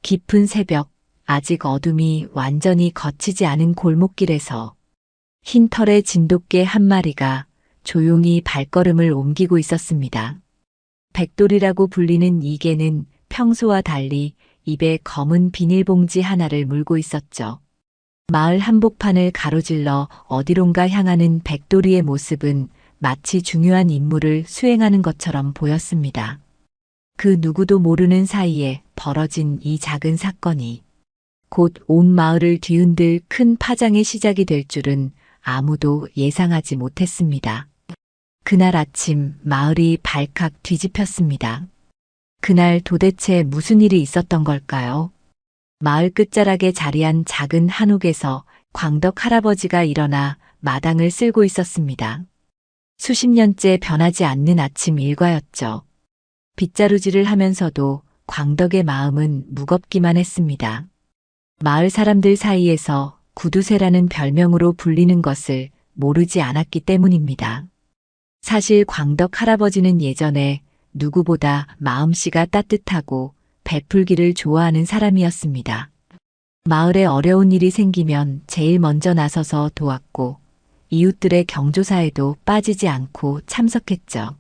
깊은 새벽, 아직 어둠이 완전히 걷히지 않은 골목길에서 흰 털의 진돗개 한 마리가 조용히 발걸음을 옮기고 있었습니다. 백돌이라고 불리는 이 개는 평소와 달리 입에 검은 비닐봉지 하나를 물고 있었죠. 마을 한복판을 가로질러 어디론가 향하는 백돌이의 모습은 마치 중요한 임무를 수행하는 것처럼 보였습니다. 그 누구도 모르는 사이에 벌어진 이 작은 사건이 곧 온 마을을 뒤흔들 큰 파장의 시작이 될 줄은 아무도 예상하지 못했습니다. 그날 아침 마을이 발칵 뒤집혔습니다. 그날 도대체 무슨 일이 있었던 걸까요? 마을 끝자락에 자리한 작은 한옥에서 광덕 할아버지가 일어나 마당을 쓸고 있었습니다. 수십 년째 변하지 않는 아침 일과였죠. 빗자루질을 하면서도 광덕의 마음은 무겁기만 했습니다. 마을 사람들 사이에서 구두쇠라는 별명으로 불리는 것을 모르지 않았기 때문입니다. 사실 광덕 할아버지는 예전에 누구보다 마음씨가 따뜻하고 베풀기를 좋아하는 사람이었습니다. 마을에 어려운 일이 생기면 제일 먼저 나서서 도왔고 이웃들의 경조사에도 빠지지 않고 참석했죠.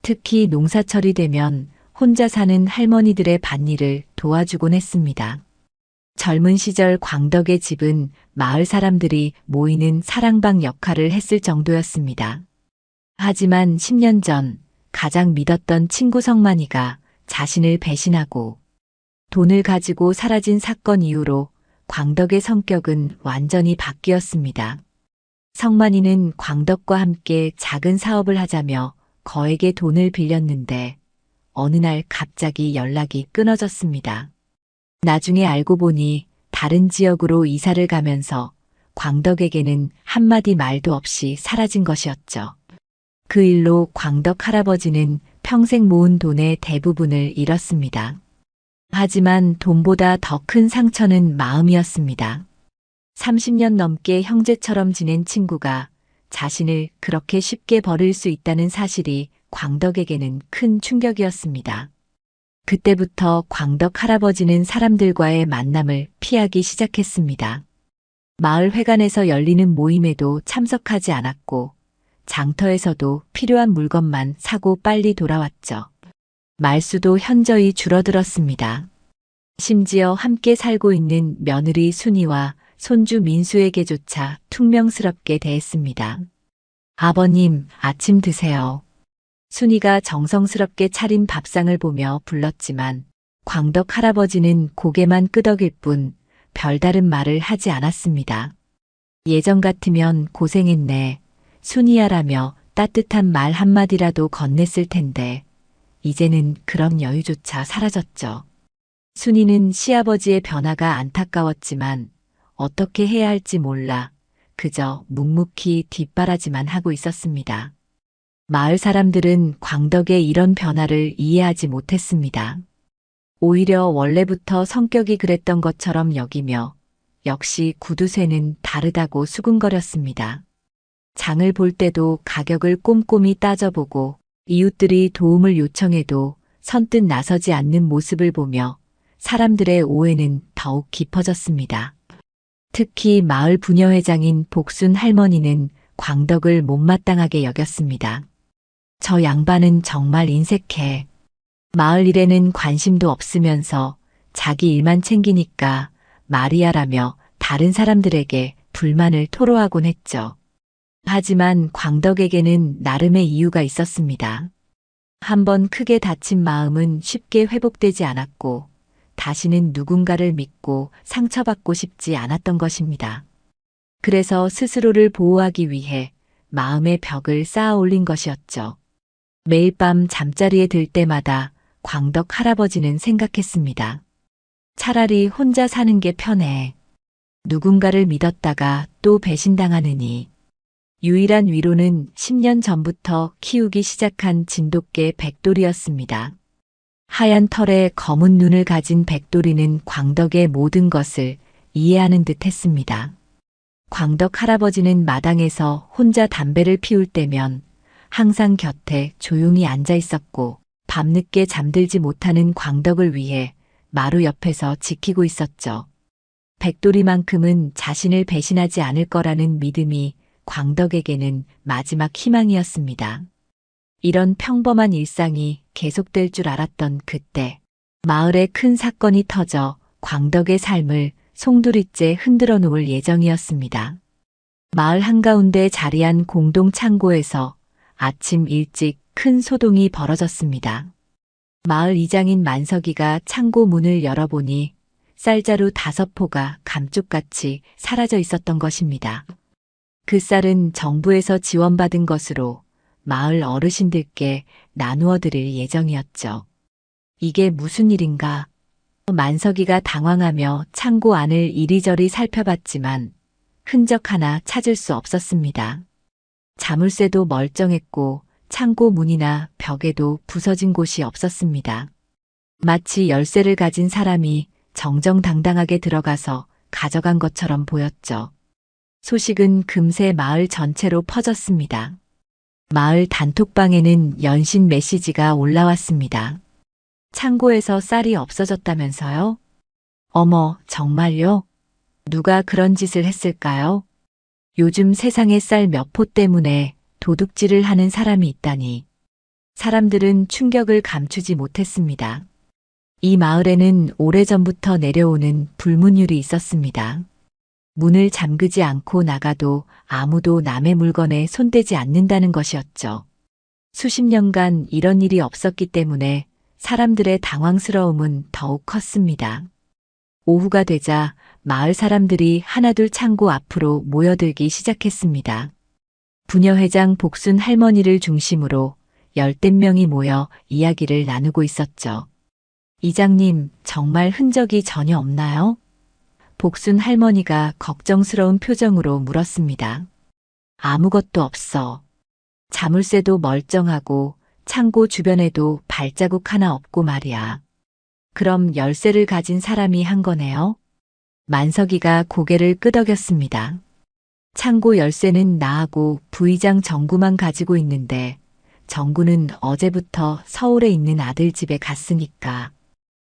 특히 농사철이 되면 혼자 사는 할머니들의 밭일을 도와주곤 했습니다. 젊은 시절 광덕의 집은 마을 사람들이 모이는 사랑방 역할을 했을 정도였습니다. 하지만 10년 전 가장 믿었던 친구 성만이가 자신을 배신하고 돈을 가지고 사라진 사건 이후로 광덕의 성격은 완전히 바뀌었습니다. 성만이는 광덕과 함께 작은 사업을 하자며 거액의 돈을 빌렸는데 어느 날 갑자기 연락이 끊어졌습니다. 나중에 알고 보니 다른 지역으로 이사를 가면서 광덕에게는 한마디 말도 없이 사라진 것이었죠. 그 일로 광덕 할아버지는 평생 모은 돈의 대부분을 잃었습니다. 하지만 돈보다 더 큰 상처는 마음이었습니다. 30년 넘게 형제처럼 지낸 친구가 자신을 그렇게 쉽게 버릴 수 있다는 사실이 광덕에게는 큰 충격이었습니다. 그때부터 광덕 할아버지는 사람들과의 만남을 피하기 시작했습니다. 마을 회관에서 열리는 모임에도 참석하지 않았고 장터에서도 필요한 물건만 사고 빨리 돌아왔죠. 말수도 현저히 줄어들었습니다. 심지어 함께 살고 있는 며느리 순이와 손주 민수에게조차 퉁명스럽게 대했습니다. 아버님, 아침 드세요. 순이가 정성스럽게 차린 밥상을 보며 불렀지만 광덕 할아버지는 고개만 끄덕일 뿐 별다른 말을 하지 않았습니다. 예전 같으면 고생했네, 순이야라며 따뜻한 말 한마디라도 건넸을 텐데 이제는 그런 여유조차 사라졌죠. 순이는 시아버지의 변화가 안타까웠지만 어떻게 해야 할지 몰라 그저 묵묵히 뒷바라지만 하고 있었습니다. 마을 사람들은 광덕의 이런 변화를 이해하지 못했습니다. 오히려 원래부터 성격이 그랬던 것처럼 여기며 역시 구두쇠는 다르다고 수군거렸습니다. 장을 볼 때도 가격을 꼼꼼히 따져보고 이웃들이 도움을 요청해도 선뜻 나서지 않는 모습을 보며 사람들의 오해는 더욱 깊어졌습니다. 특히 마을 부녀회장인 복순 할머니는 광덕을 못마땅하게 여겼습니다. 저 양반은 정말 인색해. 마을 일에는 관심도 없으면서 자기 일만 챙기니까 말이야라며 다른 사람들에게 불만을 토로하곤 했죠. 하지만 광덕에게는 나름의 이유가 있었습니다. 한번 크게 다친 마음은 쉽게 회복되지 않았고 다시는 누군가를 믿고 상처받고 싶지 않았던 것입니다. 그래서 스스로를 보호하기 위해 마음의 벽을 쌓아 올린 것이었죠. 매일 밤 잠자리에 들 때마다 광덕 할아버지는 생각했습니다. 차라리 혼자 사는 게 편해. 누군가를 믿었다가 또 배신당하느니. 유일한 위로는 10년 전부터 키우기 시작한 진돗개 백돌이였습니다. 하얀 털에 검은 눈을 가진 백돌이는 광덕의 모든 것을 이해하는 듯 했습니다. 광덕 할아버지는 마당에서 혼자 담배를 피울 때면 항상 곁에 조용히 앉아 있었고 밤늦게 잠들지 못하는 광덕을 위해 마루 옆에서 지키고 있었죠. 백돌이만큼은 자신을 배신하지 않을 거라는 믿음이 광덕에게는 마지막 희망이었습니다. 이런 평범한 일상이 계속될 줄 알았던 그때, 마을에 큰 사건이 터져 광덕의 삶을 송두리째 흔들어 놓을 예정이었습니다. 마을 한가운데 자리한 공동 창고에서 아침 일찍 큰 소동이 벌어졌습니다. 마을 이장인 만석이가 창고 문을 열어보니 쌀자루 5포가 감쪽같이 사라져 있었던 것입니다. 그 쌀은 정부에서 지원받은 것으로 마을 어르신들께 나누어 드릴 예정이었죠. 이게 무슨 일인가? 만석이가 당황하며 창고 안을 이리저리 살펴봤지만 흔적 하나 찾을 수 없었습니다. 자물쇠도 멀쩡했고 창고 문이나 벽에도 부서진 곳이 없었습니다. 마치 열쇠를 가진 사람이 정정당당하게 들어가서 가져간 것처럼 보였죠. 소식은 금세 마을 전체로 퍼졌습니다. 마을 단톡방에는 연신 메시지가 올라왔습니다. 창고에서 쌀이 없어졌다면서요? 어머, 정말요? 누가 그런 짓을 했을까요? 요즘 세상에 쌀 몇 포 때문에 도둑질을 하는 사람이 있다니. 사람들은 충격을 감추지 못했습니다. 이 마을에는 오래전부터 내려오는 불문율이 있었습니다. 문을 잠그지 않고 나가도 아무도 남의 물건에 손대지 않는다는 것이었죠. 수십 년간 이런 일이 없었기 때문에 사람들의 당황스러움은 더욱 컸습니다. 오후가 되자 마을 사람들이 하나둘 창고 앞으로 모여들기 시작했습니다. 부녀회장 복순 할머니를 중심으로 10댓 명이 모여 이야기를 나누고 있었죠. 이장님, 정말 흔적이 전혀 없나요? 복순 할머니가 걱정스러운 표정으로 물었습니다. 아무것도 없어. 자물쇠도 멀쩡하고 창고 주변에도 발자국 하나 없고 말이야. 그럼 열쇠를 가진 사람이 한 거네요? 만석이가 고개를 끄덕였습니다. 창고 열쇠는 나하고 부의장 정구만 가지고 있는데 정구는 어제부터 서울에 있는 아들 집에 갔으니까.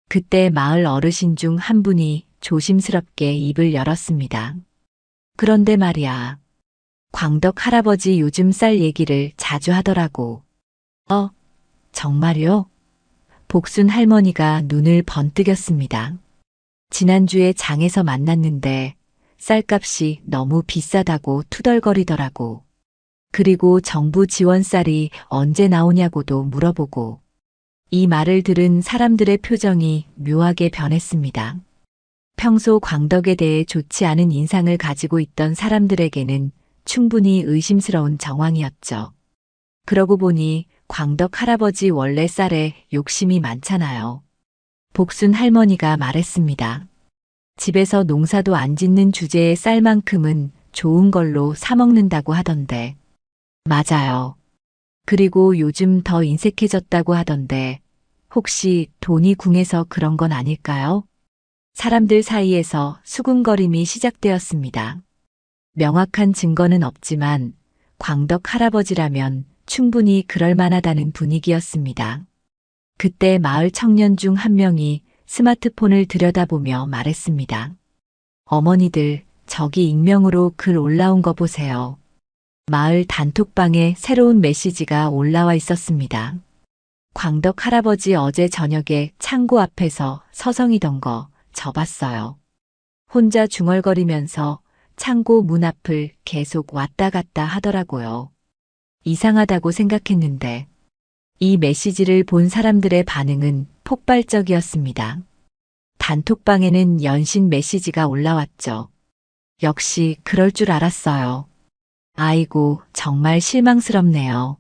그때 마을 어르신 중 한 분이 조심스럽게 입을 열었습니다. 그런데 말이야. 광덕 할아버지 요즘 쌀 얘기를 자주 하더라고. 정말요? 복순 할머니가 눈을 번뜩였습니다. 지난주에 장에서 만났는데 쌀값이 너무 비싸다고 투덜거리더라고. 그리고 정부 지원 쌀이 언제 나오냐고도 물어보고. 이 말을 들은 사람들의 표정이 묘하게 변했습니다. 평소 광덕에 대해 좋지 않은 인상을 가지고 있던 사람들에게는 충분히 의심스러운 정황이었죠. 그러고 보니 광덕 할아버지 원래 쌀에 욕심이 많잖아요. 복순 할머니가 말했습니다. 집에서 농사도 안 짓는 주제의 쌀만큼은 좋은 걸로 사 먹는다고 하던데. 맞아요. 그리고 요즘 더 인색해졌다고 하던데 혹시 돈이 궁해서 그런 건 아닐까요? 사람들 사이에서 수군거림이 시작되었습니다. 명확한 증거는 없지만 광덕 할아버지라면 충분히 그럴 만하다는 분위기였습니다. 그때 마을 청년 중 한 명이 스마트폰을 들여다보며 말했습니다. 어머니들, 저기 익명으로 글 올라온 거 보세요. 마을 단톡방에 새로운 메시지가 올라와 있었습니다. 광덕 할아버지 어제 저녁에 창고 앞에서 서성이던 거 저 봤어요. 혼자 중얼거리면서 창고 문 앞을 계속 왔다 갔다 하더라고요. 이상하다고 생각했는데 이 메시지를 본 사람들의 반응은 폭발적이었습니다. 단톡방에는 연신 메시지가 올라왔죠. 역시 그럴 줄 알았어요. 아이고, 정말 실망스럽네요.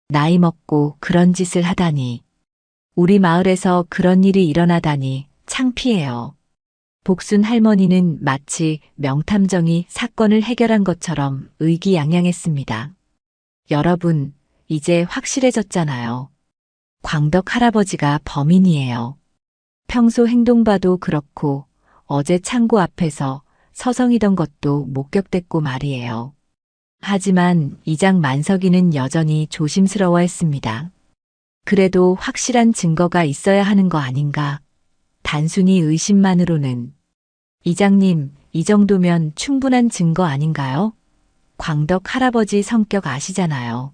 나이 먹고 그런 짓을 하다니. 우리 마을에서 그런 일이 일어나다니 창피해요. 복순 할머니는 마치 명탐정이 사건을 해결한 것처럼 의기양양했습니다. 여러분, 이제 확실해졌잖아요. 광덕 할아버지가 범인이에요. 평소 행동 봐도 그렇고 어제 창고 앞에서 서성이던 것도 목격됐고 말이에요. 하지만 이장 만석이는 여전히 조심스러워했습니다. 그래도 확실한 증거가 있어야 하는 거 아닌가? 단순히 의심만으로는. 이장님, 이 정도면 충분한 증거 아닌가요? 광덕 할아버지 성격 아시잖아요.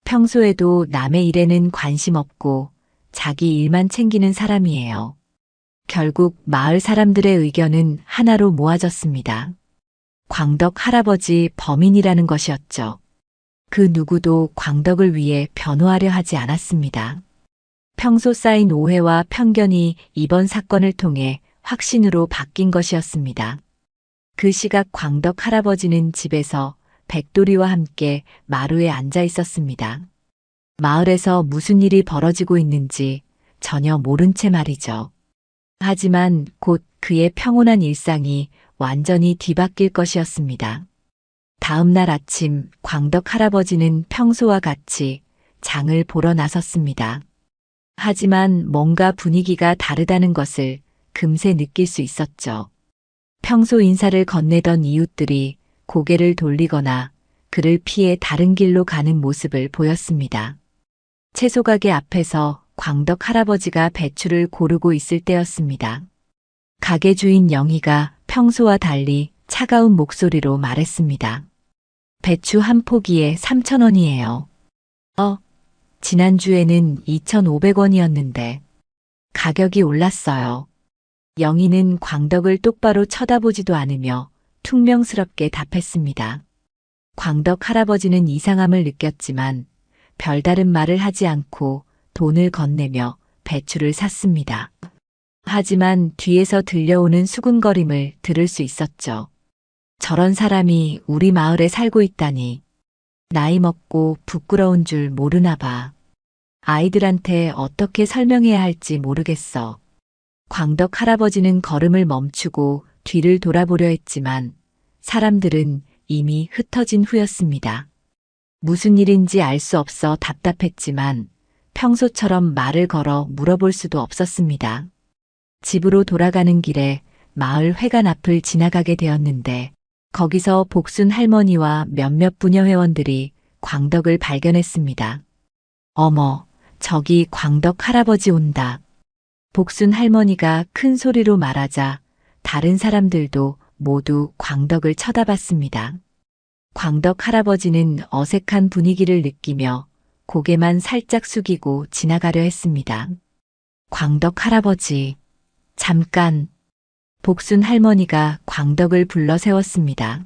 평소에도 남의 일에는 관심 없고 자기 일만 챙기는 사람이에요. 결국 마을 사람들의 의견은 하나로 모아졌습니다. 광덕 할아버지 범인이라는 것이었죠. 그 누구도 광덕을 위해 변호하려 하지 않았습니다. 평소 쌓인 오해와 편견이 이번 사건을 통해 확신으로 바뀐 것이었습니다. 그 시각 광덕 할아버지는 집에서 백돌이와 함께 마루에 앉아 있었습니다. 마을에서 무슨 일이 벌어지고 있는지 전혀 모른 채 말이죠. 하지만 곧 그의 평온한 일상이 완전히 뒤바뀔 것이었습니다. 다음 날 아침 광덕 할아버지는 평소와 같이 장을 보러 나섰습니다. 하지만 뭔가 분위기가 다르다는 것을 금세 느낄 수 있었죠. 평소 인사를 건네던 이웃들이 고개를 돌리거나 그를 피해 다른 길로 가는 모습을 보였습니다. 채소 가게 앞에서 광덕 할아버지가 배추를 고르고 있을 때였습니다. 가게 주인 영희가 평소와 달리 차가운 목소리로 말했습니다. 배추 한 포기에 3,000원이에요. 지난주에는 2,500원이었는데 가격이 올랐어요. 영희는 광덕을 똑바로 쳐다보지도 않으며 퉁명스럽게 답했습니다. 광덕 할아버지는 이상함을 느꼈지만 별다른 말을 하지 않고 돈을 건네며 배추를 샀습니다. 하지만 뒤에서 들려오는 수군거림을 들을 수 있었죠. 저런 사람이 우리 마을에 살고 있다니. 나이 먹고 부끄러운 줄 모르나 봐. 아이들한테 어떻게 설명해야 할지 모르겠어. 광덕 할아버지는 걸음을 멈추고 뒤를 돌아보려 했지만 사람들은 이미 흩어진 후였습니다. 무슨 일인지 알 수 없어 답답했지만 평소처럼 말을 걸어 물어볼 수도 없었습니다. 집으로 돌아가는 길에 마을 회관 앞을 지나가게 되었는데 거기서 복순 할머니와 몇몇 부녀 회원들이 광덕을 발견했습니다. 어머, 저기 광덕 할아버지 온다. 복순 할머니가 큰 소리로 말하자 다른 사람들도 모두 광덕을 쳐다봤습니다. 광덕 할아버지는 어색한 분위기를 느끼며 고개만 살짝 숙이고 지나가려 했습니다. 광덕 할아버지, 잠깐. 복순 할머니가 광덕을 불러 세웠습니다.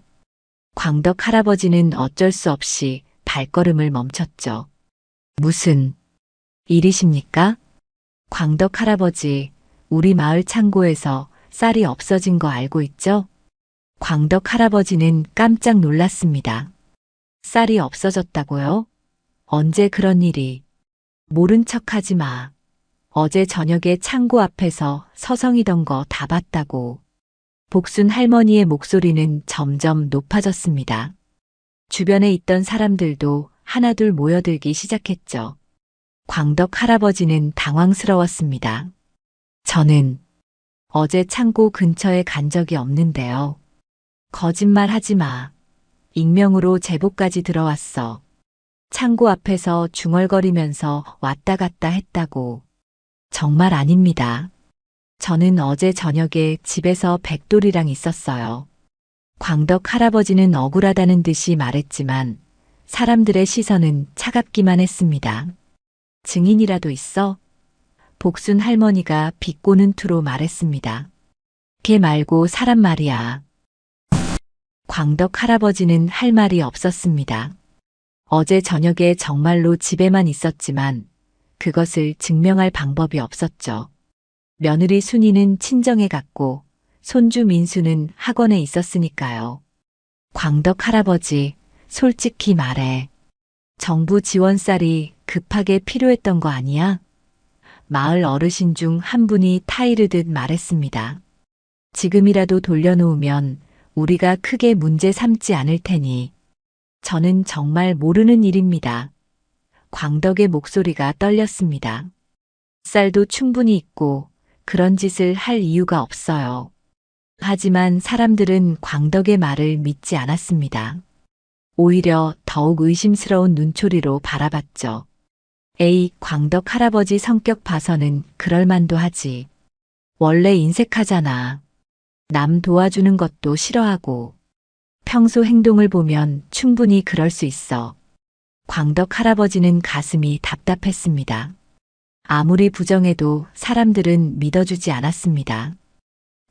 광덕 할아버지는 어쩔 수 없이 발걸음을 멈췄죠. 무슨 일이십니까? 광덕 할아버지, 우리 마을 창고에서 쌀이 없어진 거 알고 있죠? 광덕 할아버지는 깜짝 놀랐습니다. 쌀이 없어졌다고요? 언제 그런 일이? 모른 척하지 마. 어제 저녁에 창고 앞에서 서성이던 거 다 봤다고. 복순 할머니의 목소리는 점점 높아졌습니다. 주변에 있던 사람들도 하나둘 모여들기 시작했죠. 광덕 할아버지는 당황스러웠습니다. 저는 어제 창고 근처에 간 적이 없는데요. 거짓말 하지 마. 익명으로 제보까지 들어왔어. 창고 앞에서 중얼거리면서 왔다 갔다 했다고. 정말 아닙니다. 저는 어제 저녁에 집에서 백돌이랑 있었어요. 광덕 할아버지는 억울하다는 듯이 말했지만 사람들의 시선은 차갑기만 했습니다. 증인이라도 있어? 복순 할머니가 비꼬는 투로 말했습니다. 걔 말고 사람 말이야. 광덕 할아버지는 할 말이 없었습니다. 어제 저녁에 정말로 집에만 있었지만 그것을 증명할 방법이 없었죠. 며느리 순이는 친정에 갔고 손주 민수는 학원에 있었으니까요. 광덕 할아버지, 솔직히 말해. 정부 지원쌀이 급하게 필요했던 거 아니야? 마을 어르신 중 한 분이 타이르듯 말했습니다. 지금이라도 돌려놓으면 우리가 크게 문제 삼지 않을 테니. 저는 정말 모르는 일입니다. 광덕의 목소리가 떨렸습니다. 쌀도 충분히 있고 그런 짓을 할 이유가 없어요. 하지만 사람들은 광덕의 말을 믿지 않았습니다. 오히려 더욱 의심스러운 눈초리로 바라봤죠. 에이, 광덕 할아버지 성격 봐서는 그럴만도 하지. 원래 인색하잖아. 남 도와주는 것도 싫어하고. 평소 행동을 보면 충분히 그럴 수 있어. 광덕 할아버지는 가슴이 답답했습니다. 아무리 부정해도 사람들은 믿어주지 않았습니다.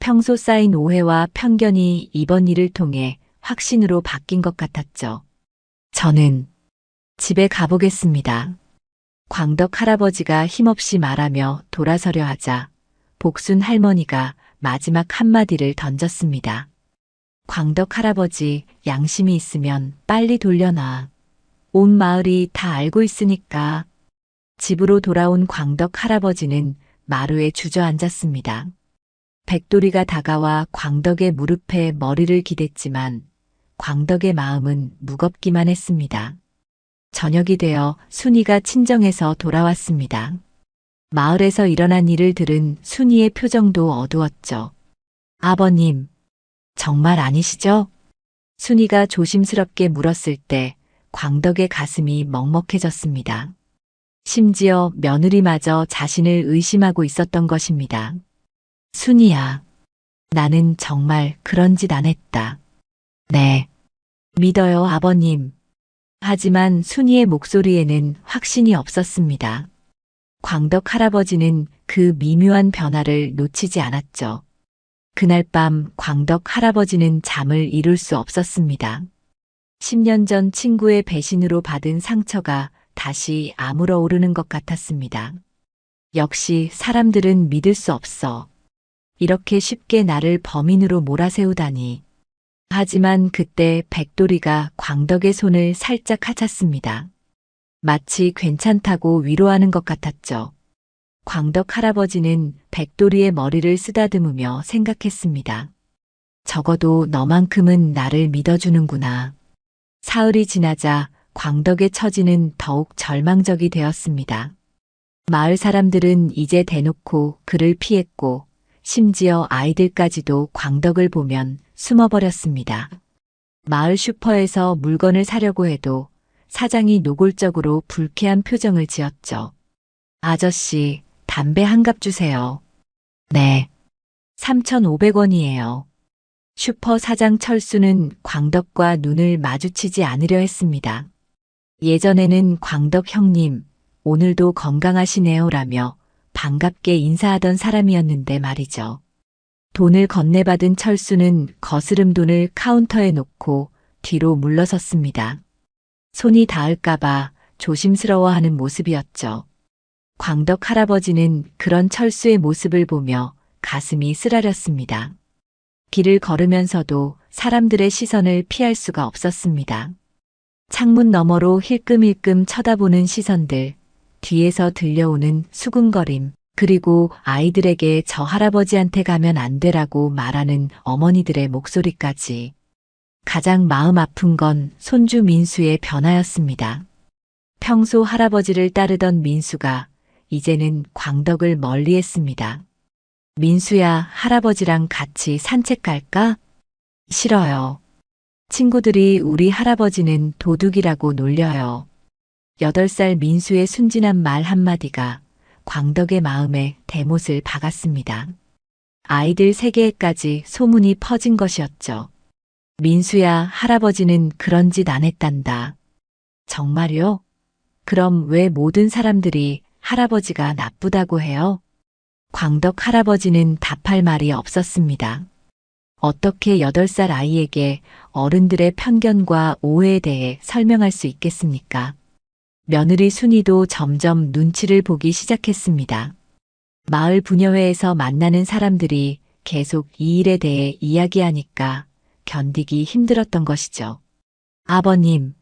평소 쌓인 오해와 편견이 이번 일을 통해 확신으로 바뀐 것 같았죠. 저는 집에 가보겠습니다. 광덕 할아버지가 힘없이 말하며 돌아서려 하자 복순 할머니가 마지막 한마디를 던졌습니다. 광덕 할아버지, 양심이 있으면 빨리 돌려놔. 온 마을이 다 알고 있으니까. 집으로 돌아온 광덕 할아버지는 마루에 주저앉았습니다. 백돌이가 다가와 광덕의 무릎에 머리를 기댔지만 광덕의 마음은 무겁기만 했습니다. 저녁이 되어 순이가 친정에서 돌아왔습니다. 마을에서 일어난 일을 들은 순이의 표정도 어두웠죠. 아버님, 정말 아니시죠? 순이가 조심스럽게 물었을 때 광덕의 가슴이 먹먹해졌습니다. 심지어 며느리마저 자신을 의심하고 있었던 것입니다. 순이야, 나는 정말 그런 짓 안 했다. 네, 믿어요, 아버님. 하지만 순이의 목소리에는 확신이 없었습니다. 광덕 할아버지는 그 미묘한 변화를 놓치지 않았죠. 그날 밤 광덕 할아버지는 잠을 이룰 수 없었습니다. 10년 전 친구의 배신으로 받은 상처가 다시 아물어 오르는 것 같았습니다. 역시 사람들은 믿을 수 없어. 이렇게 쉽게 나를 범인으로 몰아세우다니. 하지만 그때 백돌이가 광덕의 손을 살짝 하찼습니다. 마치 괜찮다고 위로하는 것 같았죠. 광덕 할아버지는 백돌이의 머리를 쓰다듬으며 생각했습니다. 적어도 너만큼은 나를 믿어주는구나. 사흘이 지나자 광덕의 처지는 더욱 절망적이 되었습니다. 마을 사람들은 이제 대놓고 그를 피했고 심지어 아이들까지도 광덕을 보면 숨어버렸습니다. 마을 슈퍼에서 물건을 사려고 해도 사장이 노골적으로 불쾌한 표정을 지었죠. 아저씨, 담배 한 갑 주세요. 네. 3,500원이에요. 슈퍼 사장 철수는 광덕과 눈을 마주치지 않으려 했습니다. 예전에는 광덕 형님, 오늘도 건강하시네요라며 반갑게 인사하던 사람이었는데 말이죠. 돈을 건네받은 철수는 거스름 돈을 카운터에 놓고 뒤로 물러섰습니다. 손이 닿을까봐 조심스러워하는 모습이었죠. 광덕 할아버지는 그런 철수의 모습을 보며 가슴이 쓰라렸습니다. 길을 걸으면서도 사람들의 시선을 피할 수가 없었습니다. 창문 너머로 힐끔힐끔 쳐다보는 시선들, 뒤에서 들려오는 수군거림, 그리고 아이들에게 저 할아버지한테 가면 안 되라고 말하는 어머니들의 목소리까지. 가장 마음 아픈 건 손주 민수의 변화였습니다. 평소 할아버지를 따르던 민수가 이제는 광덕을 멀리했습니다. 민수야, 할아버지랑 같이 산책 갈까? 싫어요. 친구들이 우리 할아버지는 도둑이라고 놀려요. 8살 민수의 순진한 말 한마디가 광덕의 마음에 대못을 박았습니다. 아이들 세계에까지 소문이 퍼진 것이었죠. 민수야, 할아버지는 그런 짓 안 했단다. 정말요? 그럼 왜 모든 사람들이 할아버지가 나쁘다고 해요? 광덕 할아버지는 답할 말이 없었습니다. 어떻게 8살 아이에게 어른들의 편견과 오해에 대해 설명할 수 있겠습니까? 며느리 순이도 점점 눈치를 보기 시작했습니다. 마을 부녀회에서 만나는 사람들이 계속 이 일에 대해 이야기하니까 견디기 힘들었던 것이죠. 아버님,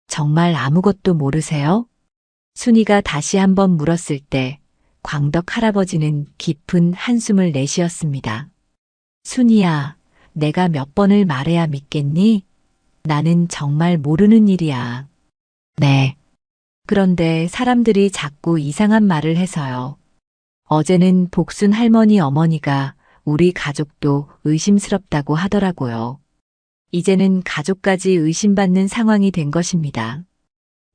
정말 아무것도 모르세요? 순이가 다시 한번 물었을 때 광덕 할아버지는 깊은 한숨을 내쉬었습니다. 순이야, 내가 몇 번을 말해야 믿겠니? 나는 정말 모르는 일이야. 네. 그런데 사람들이 자꾸 이상한 말을 해서요. 어제는 복순 할머니 어머니가 우리 가족도 의심스럽다고 하더라고요. 이제는 가족까지 의심받는 상황이 된 것입니다.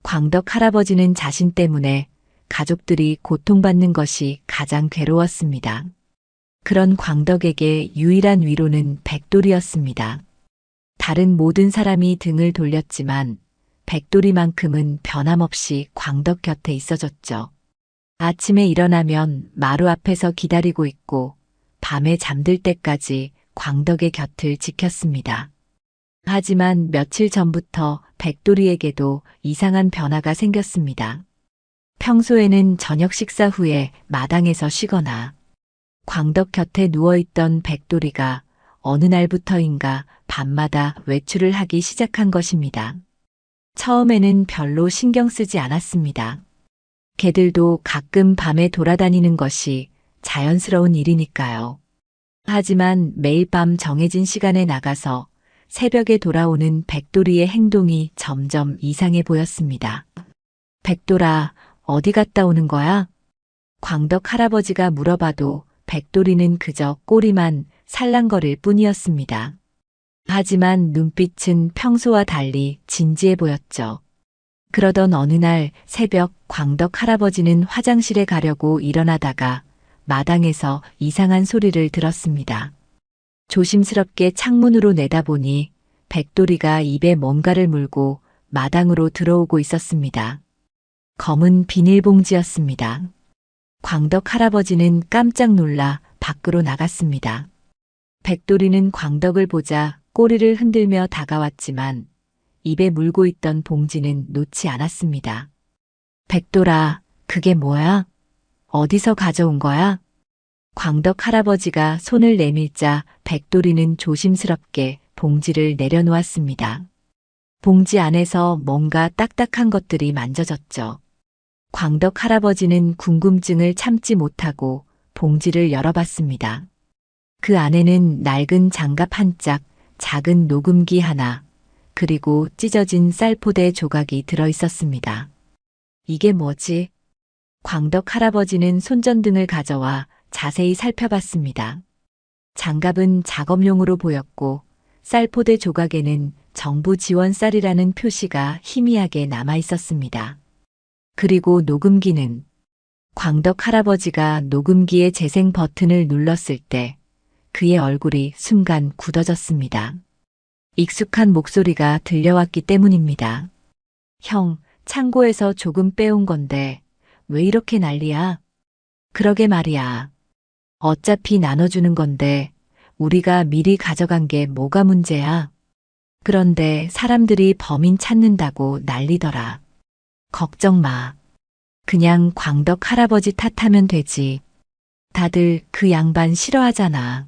광덕 할아버지는 자신 때문에 가족들이 고통받는 것이 가장 괴로웠습니다. 그런 광덕에게 유일한 위로는 백돌이었습니다. 다른 모든 사람이 등을 돌렸지만 백돌이만큼은 변함없이 광덕 곁에 있어줬죠. 아침에 일어나면 마루 앞에서 기다리고 있고 밤에 잠들 때까지 광덕의 곁을 지켰습니다. 하지만 며칠 전부터 백돌이에게도 이상한 변화가 생겼습니다. 평소에는 저녁 식사 후에 마당에서 쉬거나 광덕 곁에 누워있던 백돌이가 어느 날부터인가 밤마다 외출을 하기 시작한 것입니다. 처음에는 별로 신경 쓰지 않았습니다. 개들도 가끔 밤에 돌아다니는 것이 자연스러운 일이니까요. 하지만 매일 밤 정해진 시간에 나가서 새벽에 돌아오는 백돌이의 행동이 점점 이상해 보였습니다. 백돌아, 어디 갔다 오는 거야? 광덕 할아버지가 물어봐도 백돌이는 그저 꼬리만 살랑거릴 뿐이었습니다. 하지만 눈빛은 평소와 달리 진지해 보였죠. 그러던 어느 날 새벽 광덕 할아버지는 화장실에 가려고 일어나다가 마당에서 이상한 소리를 들었습니다. 조심스럽게 창문으로 내다보니 백돌이가 입에 뭔가를 물고 마당으로 들어오고 있었습니다. 검은 비닐봉지였습니다. 광덕 할아버지는 깜짝 놀라 밖으로 나갔습니다. 백돌이는 광덕을 보자 꼬리를 흔들며 다가왔지만 입에 물고 있던 봉지는 놓지 않았습니다. 백돌아, 그게 뭐야? 어디서 가져온 거야? 광덕 할아버지가 손을 내밀자 백돌이는 조심스럽게 봉지를 내려놓았습니다. 봉지 안에서 뭔가 딱딱한 것들이 만져졌죠. 광덕 할아버지는 궁금증을 참지 못하고 봉지를 열어봤습니다. 그 안에는 낡은 장갑 한 짝, 작은 녹음기 하나, 그리고 찢어진 쌀포대 조각이 들어 있었습니다. 이게 뭐지? 광덕 할아버지는 손전등을 가져와 자세히 살펴봤습니다. 장갑은 작업용으로 보였고 쌀포대 조각에는 정부 지원 쌀이라는 표시가 희미하게 남아 있었습니다. 그리고 녹음기는 광덕 할아버지가 녹음기의 재생 버튼을 눌렀을 때 그의 얼굴이 순간 굳어졌습니다. 익숙한 목소리가 들려왔기 때문입니다. 형, 창고에서 조금 빼온 건데 왜 이렇게 난리야? 그러게 말이야. 어차피 나눠주는 건데 우리가 미리 가져간 게 뭐가 문제야? 그런데 사람들이 범인 찾는다고 난리더라. 걱정 마. 그냥 광덕 할아버지 탓하면 되지. 다들 그 양반 싫어하잖아.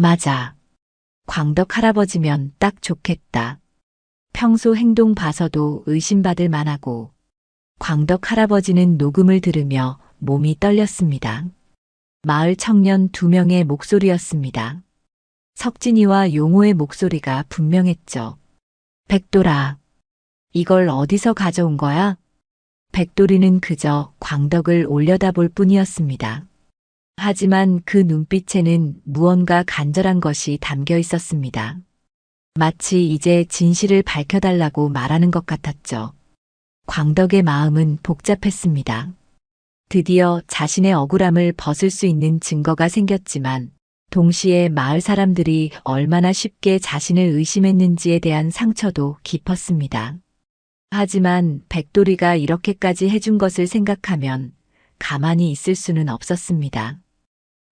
맞아. 광덕 할아버지면 딱 좋겠다. 평소 행동 봐서도 의심받을 만하고. 광덕 할아버지는 녹음을 들으며 몸이 떨렸습니다. 마을 청년 2명의 목소리였습니다. 석진이와 용호의 목소리가 분명했죠. 백돌아, 이걸 어디서 가져온 거야? 백돌이는 그저 광덕을 올려다볼 뿐이었습니다. 하지만 그 눈빛에는 무언가 간절한 것이 담겨 있었습니다. 마치 이제 진실을 밝혀달라고 말하는 것 같았죠. 광덕의 마음은 복잡했습니다. 드디어 자신의 억울함을 벗을 수 있는 증거가 생겼지만 동시에 마을 사람들이 얼마나 쉽게 자신을 의심했는지에 대한 상처도 깊었습니다. 하지만 백돌이가 이렇게까지 해준 것을 생각하면 가만히 있을 수는 없었습니다.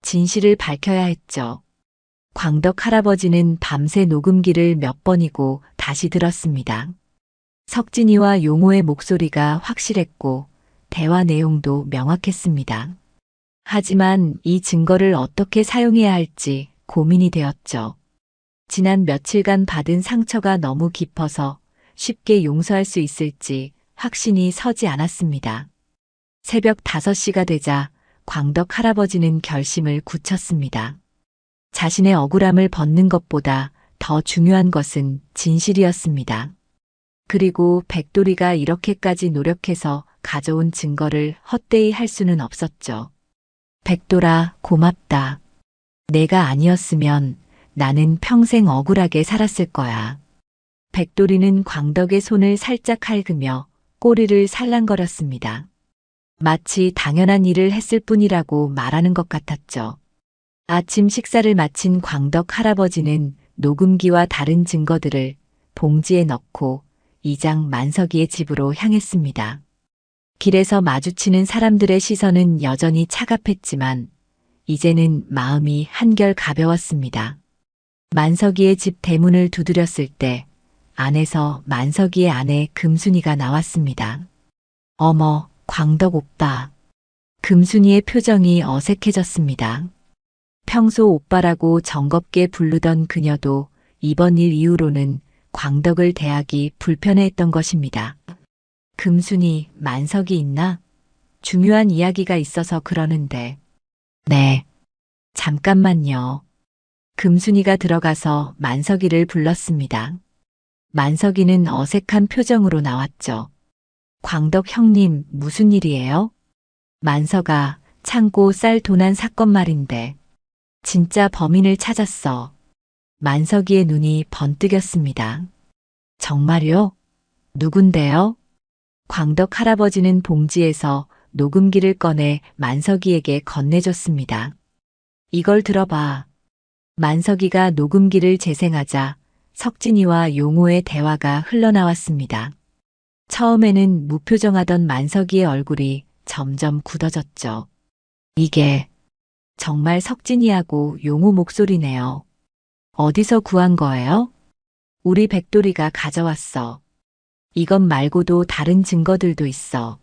진실을 밝혀야 했죠. 광덕 할아버지는 밤새 녹음기를 몇 번이고 다시 들었습니다. 석진이와 용호의 목소리가 확실했고 대화 내용도 명확했습니다. 하지만 이 증거를 어떻게 사용해야 할지 고민이 되었죠. 지난 며칠간 받은 상처가 너무 깊어서 쉽게 용서할 수 있을지 확신이 서지 않았습니다. 새벽 5시가 되자 광덕 할아버지는 결심을 굳혔습니다. 자신의 억울함을 벗는 것보다 더 중요한 것은 진실이었습니다. 그리고 백돌이가 이렇게까지 노력해서 가져온 증거를 헛되이 할 수는 없었죠. 백돌아, 고맙다. 내가 아니었으면 나는 평생 억울하게 살았을 거야. 백돌이는 광덕의 손을 살짝 핥으며 꼬리를 살랑거렸습니다. 마치 당연한 일을 했을 뿐이라고 말하는 것 같았죠. 아침 식사를 마친 광덕 할아버지는 녹음기와 다른 증거들을 봉지에 넣고 이장 만석이의 집으로 향했습니다. 길에서 마주치는 사람들의 시선은 여전히 차갑했지만 이제는 마음이 한결 가벼웠습니다. 만석이의 집 대문을 두드렸을 때 안에서 만석이의 아내 금순이가 나왔습니다. 어머, 광덕 오빠. 금순이의 표정이 어색해졌습니다. 평소 오빠라고 정겁게 부르던 그녀도 이번 일 이후로는 광덕을 대하기 불편해했던 것입니다. 금순이, 만석이 있나? 중요한 이야기가 있어서 그러는데. 네. 잠깐만요. 금순이가 들어가서 만석이를 불렀습니다. 만석이는 어색한 표정으로 나왔죠. 광덕 형님, 무슨 일이에요? 만석아, 창고 쌀 도난 사건 말인데. 진짜 범인을 찾았어. 만석이의 눈이 번뜩였습니다. 정말요? 누군데요? 광덕 할아버지는 봉지에서 녹음기를 꺼내 만석이에게 건네줬습니다. 이걸 들어봐. 만석이가 녹음기를 재생하자 석진이와 용호의 대화가 흘러나왔습니다. 처음에는 무표정하던 만석이의 얼굴이 점점 굳어졌죠. 이게 정말 석진이하고 용호 목소리네요. 어디서 구한 거예요? 우리 백돌이가 가져왔어. 이것 말고도 다른 증거들도 있어.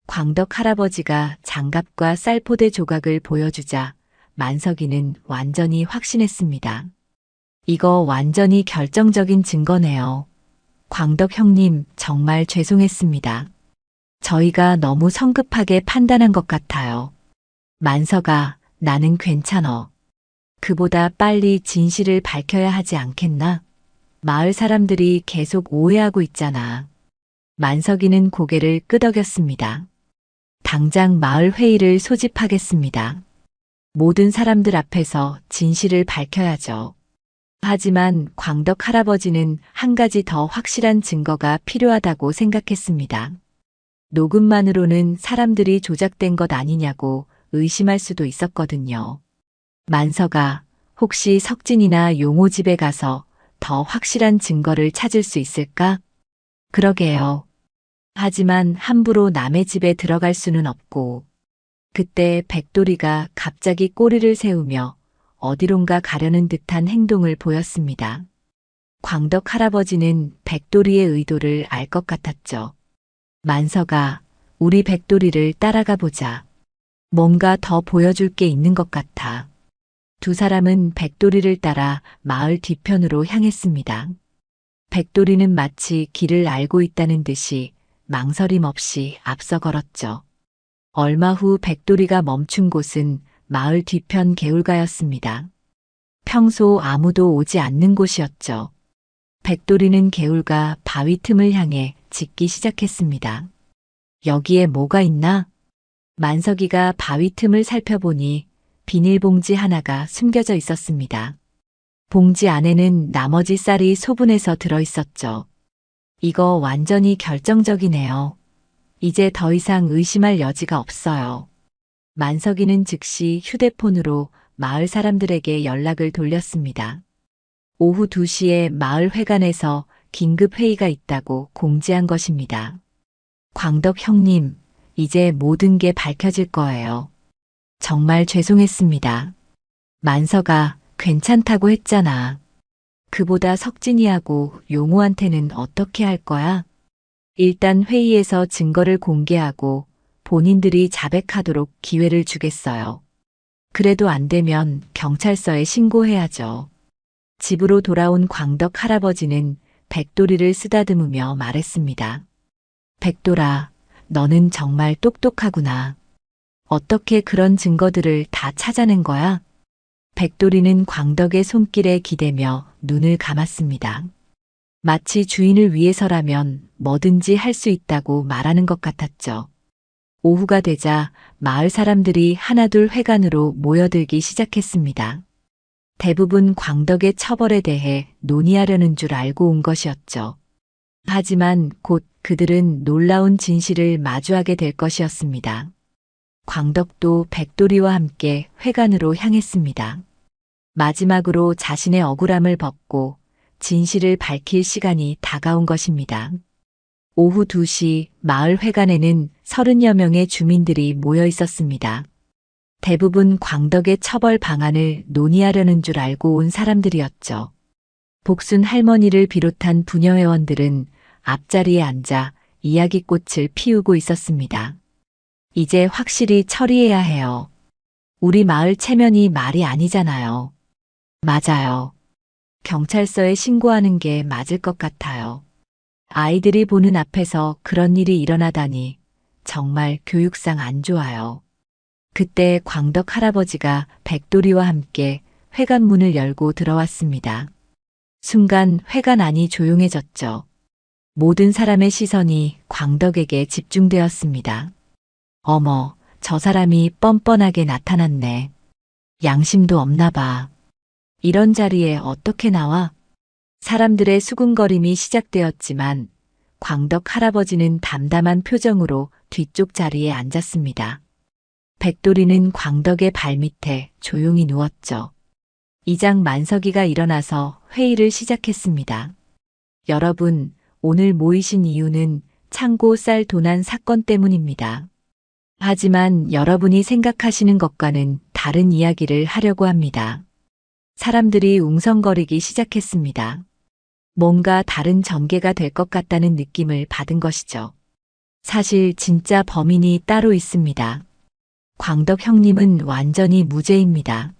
광덕 할아버지가 장갑과 쌀포대 조각을 보여주자 만석이는 완전히 확신했습니다. 이거 완전히 결정적인 증거네요. 광덕 형님, 정말 죄송했습니다. 저희가 너무 성급하게 판단한 것 같아요. 만석아, 나는 괜찮어. 그보다 빨리 진실을 밝혀야 하지 않겠나? 마을 사람들이 계속 오해하고 있잖아. 만석이는 고개를 끄덕였습니다. 당장 마을 회의를 소집하겠습니다. 모든 사람들 앞에서 진실을 밝혀야죠. 하지만 광덕 할아버지는 한 가지 더 확실한 증거가 필요하다고 생각했습니다. 녹음만으로는 사람들이 조작된 것 아니냐고 의심할 수도 있었거든요. 만석아, 혹시 석진이나 용호 집에 가서 더 확실한 증거를 찾을 수 있을까? 그러게요. 하지만 함부로 남의 집에 들어갈 수는 없고. 그때 백돌이가 갑자기 꼬리를 세우며 어디론가 가려는 듯한 행동을 보였습니다. 광덕 할아버지는 백돌이의 의도를 알 것 같았죠. 만석아, 우리 백돌이를 따라가 보자. 뭔가 더 보여줄 게 있는 것 같아. 두 사람은 백돌이를 따라 마을 뒤편으로 향했습니다. 백돌이는 마치 길을 알고 있다는 듯이 망설임 없이 앞서 걸었죠. 얼마 후 백돌이가 멈춘 곳은 마을 뒤편 개울가였습니다. 평소 아무도 오지 않는 곳이었죠. 백돌이는 개울가 바위 틈을 향해 짖기 시작했습니다. 여기에 뭐가 있나? 만석이가 바위 틈을 살펴보니 비닐봉지 하나가 숨겨져 있었습니다. 봉지 안에는 나머지 쌀이 소분해서 들어있었죠. 이거 완전히 결정적이네요. 이제 더 이상 의심할 여지가 없어요. 만석이는 즉시 휴대폰으로 마을 사람들에게 연락을 돌렸습니다. 오후 2시에 마을 회관에서 긴급 회의가 있다고 공지한 것입니다. 광덕 형님, 이제 모든 게 밝혀질 거예요. 정말 죄송했습니다. 만석아, 괜찮다고 했잖아. 그보다 석진이하고 용호한테는 어떻게 할 거야? 일단 회의에서 증거를 공개하고 본인들이 자백하도록 기회를 주겠어요. 그래도 안 되면 경찰서에 신고해야죠. 집으로 돌아온 광덕 할아버지는 백돌이를 쓰다듬으며 말했습니다. 백돌아, 너는 정말 똑똑하구나. 어떻게 그런 증거들을 다 찾아낸 거야? 백돌이는 광덕의 손길에 기대며 눈을 감았습니다. 마치 주인을 위해서라면 뭐든지 할 수 있다고 말하는 것 같았죠. 오후가 되자 마을 사람들이 하나둘 회관으로 모여들기 시작했습니다. 대부분 광덕의 처벌에 대해 논의하려는 줄 알고 온 것이었죠. 하지만 곧 그들은 놀라운 진실을 마주하게 될 것이었습니다. 광덕도 백돌이와 함께 회관으로 향했습니다. 마지막으로 자신의 억울함을 벗고 진실을 밝힐 시간이 다가온 것입니다. 오후 2시 마을 회관에는 30여 명의 주민들이 모여 있었습니다. 대부분 광덕의 처벌 방안을 논의하려는 줄 알고 온 사람들이었죠. 복순 할머니를 비롯한 부녀회원들은 앞자리에 앉아 이야기꽃을 피우고 있었습니다. 이제 확실히 처리해야 해요. 우리 마을 체면이 말이 아니잖아요. 맞아요. 경찰서에 신고하는 게 맞을 것 같아요. 아이들이 보는 앞에서 그런 일이 일어나다니 정말 교육상 안 좋아요. 그때 광덕 할아버지가 백돌이와 함께 회관 문을 열고 들어왔습니다. 순간 회관 안이 조용해졌죠. 모든 사람의 시선이 광덕에게 집중되었습니다. 어머, 저 사람이 뻔뻔하게 나타났네. 양심도 없나 봐. 이런 자리에 어떻게 나와? 사람들의 수군거림이 시작되었지만 광덕 할아버지는 담담한 표정으로 뒤쪽 자리에 앉았습니다. 백돌이는 광덕의 발밑에 조용히 누웠죠. 이장 만석이가 일어나서 회의를 시작했습니다. 여러분, 오늘 모이신 이유는 창고 쌀 도난 사건 때문입니다. 하지만 여러분이 생각하시는 것과는 다른 이야기를 하려고 합니다. 사람들이 웅성거리기 시작했습니다. 뭔가 다른 전개가 될 것 같다는 느낌을 받은 것이죠. 사실 진짜 범인이 따로 있습니다. 광덕 형님은 완전히 무죄입니다.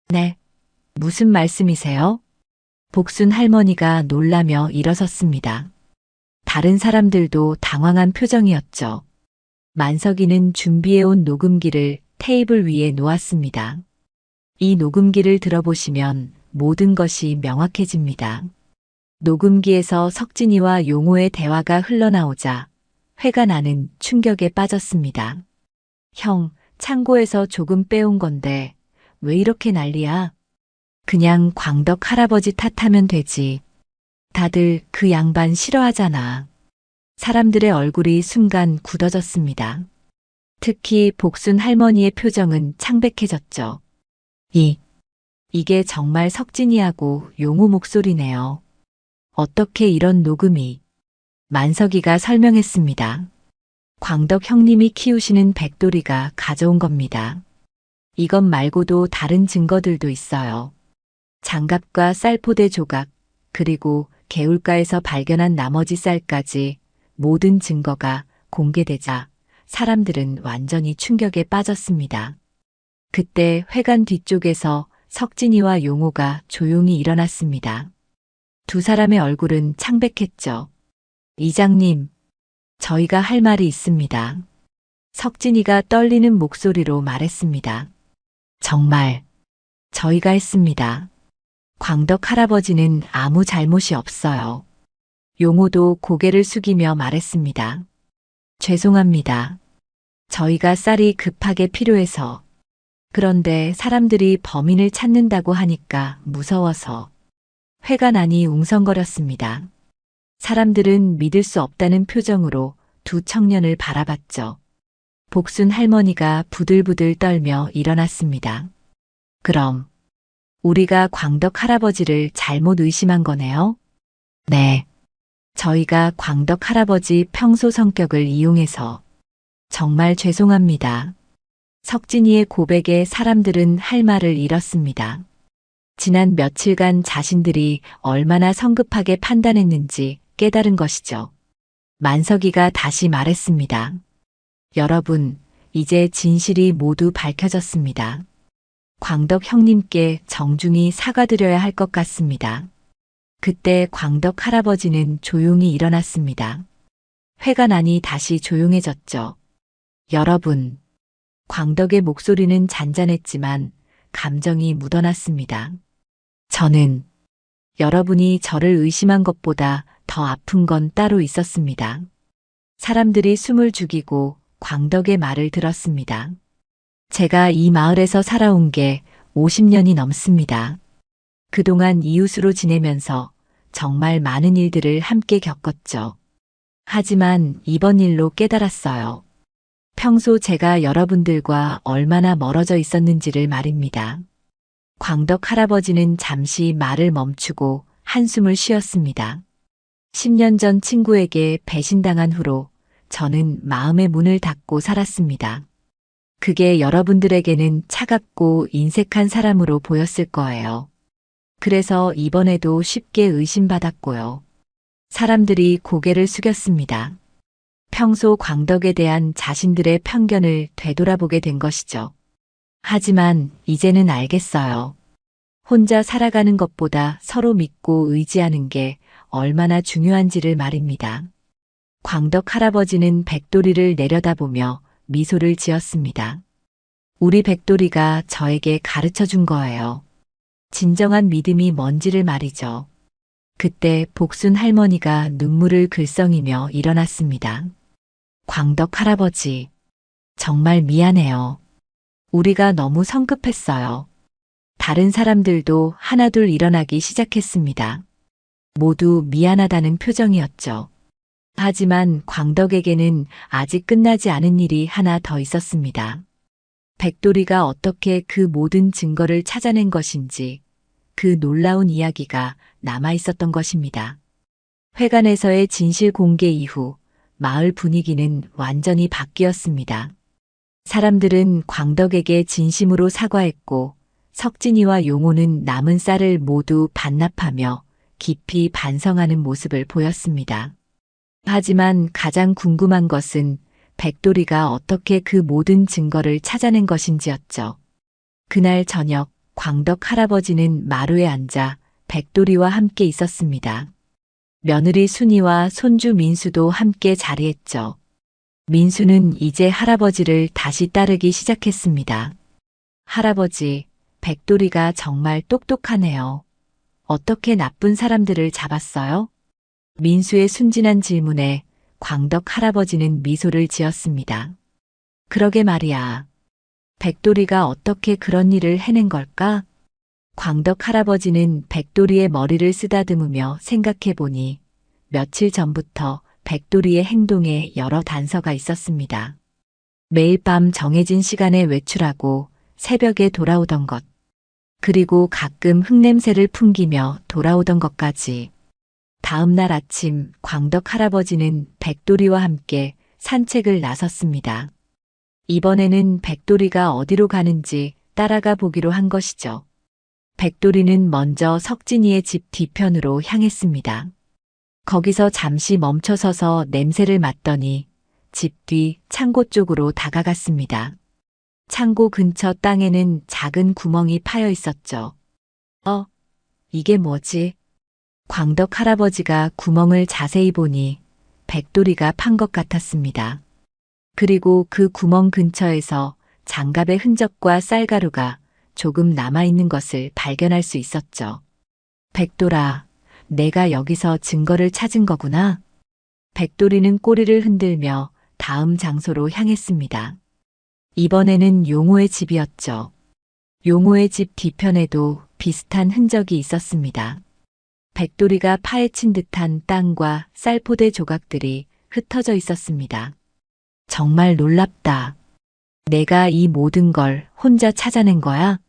네, 무슨 말씀이세요? 복순 할머니가 놀라며 일어섰습니다. 다른 사람들도 당황한 표정이었죠. 만석이는 준비해온 녹음기를 테이블 위에 놓았습니다. 이 녹음기를 들어보시면 모든 것이 명확해집니다. 녹음기에서 석진이와 용호의 대화가 흘러나오자 회관 안은 충격에 빠졌습니다. 형, 창고에서 조금 빼온 건데 왜 이렇게 난리야? 그냥 광덕 할아버지 탓하면 되지. 다들 그 양반 싫어하잖아. 사람들의 얼굴이 순간 굳어졌습니다. 특히 복순 할머니의 표정은 창백해졌죠. 이게 정말 석진이하고 용호 목소리네요. 어떻게 이런 녹음이? 만석이가 설명했습니다. 광덕 형님이 키우시는 백돌이가 가져온 겁니다. 이것 말고도 다른 증거들도 있어요. 장갑과 쌀포대 조각, 그리고 개울가에서 발견한 나머지 쌀까지 모든 증거가 공개되자 사람들은 완전히 충격에 빠졌습니다. 그때 회관 뒤쪽에서 석진이와 용호가 조용히 일어났습니다. 두 사람의 얼굴은 창백했죠. 이장님, 저희가 할 말이 있습니다. 석진이가 떨리는 목소리로 말했습니다. 정말, 저희가 했습니다. 광덕 할아버지는 아무 잘못이 없어요. 용호도 고개를 숙이며 말했습니다. 죄송합니다. 저희가 쌀이 급하게 필요해서. 그런데 사람들이 범인을 찾는다고 하니까 무서워서. 회관 안이 웅성거렸습니다. 사람들은 믿을 수 없다는 표정으로 두 청년을 바라봤죠. 복순 할머니가 부들부들 떨며 일어났습니다. 그럼 우리가 광덕 할아버지를 잘못 의심한 거네요? 네. 저희가 광덕 할아버지 평소 성격을 이용해서 정말 죄송합니다. 석진이의 고백에 사람들은 할 말을 잃었습니다. 지난 며칠간 자신들이 얼마나 성급하게 판단했는지 깨달은 것이죠. 만석이가 다시 말했습니다. 여러분, 이제 진실이 모두 밝혀졌습니다. 광덕 형님께 정중히 사과드려야 할 것 같습니다. 그때 광덕 할아버지는 조용히 일어났습니다. 회관 안이 다시 조용해졌죠. 여러분, 광덕의 목소리는 잔잔했지만 감정이 묻어났습니다. 저는 여러분이 저를 의심한 것보다 더 아픈 건 따로 있었습니다. 사람들이 숨을 죽이고 광덕의 말을 들었습니다. 제가 이 마을에서 살아온 게 50년이 넘습니다. 그동안 이웃으로 지내면서 정말 많은 일들을 함께 겪었죠. 하지만 이번 일로 깨달았어요. 평소 제가 여러분들과 얼마나 멀어져 있었는지를 말입니다. 광덕 할아버지는 잠시 말을 멈추고 한숨을 쉬었습니다. 10년 전 친구에게 배신당한 후로 저는 마음의 문을 닫고 살았습니다. 그게 여러분들에게는 차갑고 인색한 사람으로 보였을 거예요. 그래서 이번에도 쉽게 의심받았고요. 사람들이 고개를 숙였습니다. 평소 광덕에 대한 자신들의 편견을 되돌아보게 된 것이죠. 하지만 이제는 알겠어요. 혼자 살아가는 것보다 서로 믿고 의지하는 게 얼마나 중요한지를 말입니다. 광덕 할아버지는 백돌이를 내려다보며 미소를 지었습니다. 우리 백돌이가 저에게 가르쳐 준 거예요. 진정한 믿음이 뭔지를 말이죠. 그때 복순 할머니가 눈물을 글썽이며 일어났습니다. 광덕 할아버지, 정말 미안해요. 우리가 너무 성급했어요. 다른 사람들도 하나둘 일어나기 시작했습니다. 모두 미안하다는 표정이었죠. 하지만 광덕에게는 아직 끝나지 않은 일이 하나 더 있었습니다. 백돌이가 어떻게 그 모든 증거를 찾아낸 것인지 그 놀라운 이야기가 남아 있었던 것입니다. 회관에서의 진실 공개 이후 마을 분위기는 완전히 바뀌었습니다. 사람들은 광덕에게 진심으로 사과했고 석진이와 용호는 남은 쌀을 모두 반납하며 깊이 반성하는 모습을 보였습니다. 하지만 가장 궁금한 것은 백돌이가 어떻게 그 모든 증거를 찾아낸 것인지였죠. 그날 저녁 광덕 할아버지는 마루에 앉아 백돌이와 함께 있었습니다. 며느리 순이와 손주 민수도 함께 자리했죠. 민수는 이제 할아버지를 다시 따르기 시작했습니다. 할아버지, 백돌이가 정말 똑똑하네요. 어떻게 나쁜 사람들을 잡았어요? 민수의 순진한 질문에 광덕 할아버지는 미소를 지었습니다. 그러게 말이야. 백돌이가 어떻게 그런 일을 해낸 걸까? 광덕 할아버지는 백돌이의 머리를 쓰다듬으며 생각해보니 며칠 전부터 백돌이의 행동에 여러 단서가 있었습니다. 매일 밤 정해진 시간에 외출하고 새벽에 돌아오던 것, 그리고 가끔 흙냄새를 풍기며 돌아오던 것까지. 다음 날 아침 광덕 할아버지는 백돌이와 함께 산책을 나섰습니다. 이번에는 백돌이가 어디로 가는지 따라가 보기로 한 것이죠. 백돌이는 먼저 석진이의 집 뒤편으로 향했습니다. 거기서 잠시 멈춰서서 냄새를 맡더니 집 뒤 창고 쪽으로 다가갔습니다. 창고 근처 땅에는 작은 구멍이 파여 있었죠. 이게 뭐지? 광덕 할아버지가 구멍을 자세히 보니 백돌이가 판 것 같았습니다. 그리고 그 구멍 근처에서 장갑의 흔적과 쌀가루가 조금 남아있는 것을 발견할 수 있었죠. 백돌아, 내가 여기서 증거를 찾은 거구나. 백돌이는 꼬리를 흔들며 다음 장소로 향했습니다. 이번에는 용호의 집이었죠. 용호의 집 뒤편에도 비슷한 흔적이 있었습니다. 백돌이가 파헤친 듯한 땅과 쌀포대 조각들이 흩어져 있었습니다. 정말 놀랍다. 내가 이 모든 걸 혼자 찾아낸 거야?